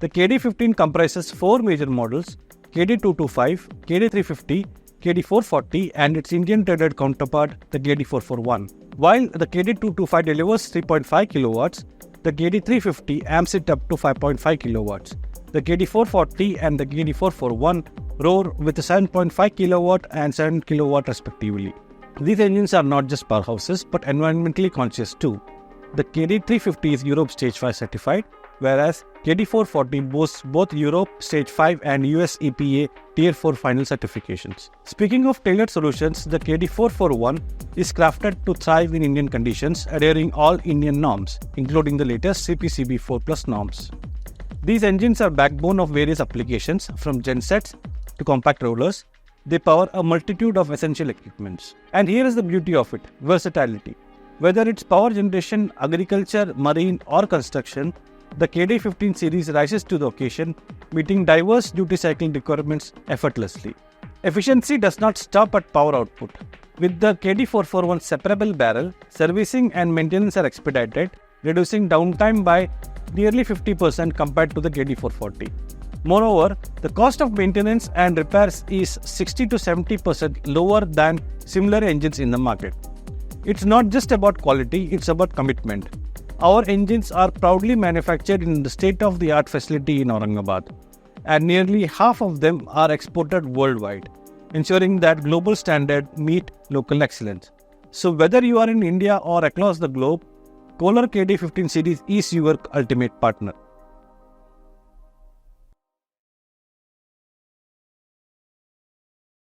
The KD15 comprises 4 major models: KD225, KD350, KD440 and its Indian traded counterpart, the KD441. While the KD225 delivers 3.5 kW, the KD350 amps it up to 5.5 kW. The KD440 and the KD441 roar with 7.5 kW and 7 kW respectively. These engines are not just powerhouses but environmentally conscious too. The KD350 is Europe Stage 5 certified, whereas KD440 boasts both Europe Stage 5 and US EPA Tier 4 final certifications. Speaking of tailored solutions, the KD441 is crafted to thrive in Indian conditions, adhering all Indian norms, including the latest CPCB 4+ norms. These engines are backbone of various applications, from gensets to compact rollers. They power a multitude of essential equipments. And here is the beauty of it: versatility. Whether it's power generation, agriculture, marine or construction, the KD15 series rises to the occasion, meeting diverse duty cycle requirements effortlessly. Efficiency does not stop at power output. With the KD441 separable barrel, servicing and maintenance are expedited, reducing downtime by nearly 50% compared to the KD440. Moreover, the cost of maintenance and repairs is 60 to 70% lower than similar engines in the market. It's not just about quality, it's about commitment. Our engines are proudly manufactured in the state-of-the-art facility in Aurangabad, and nearly half of them are exported worldwide, ensuring that global standards meet local excellence. So whether you are in India or across the globe, Kohler KD15 series is your ultimate partner.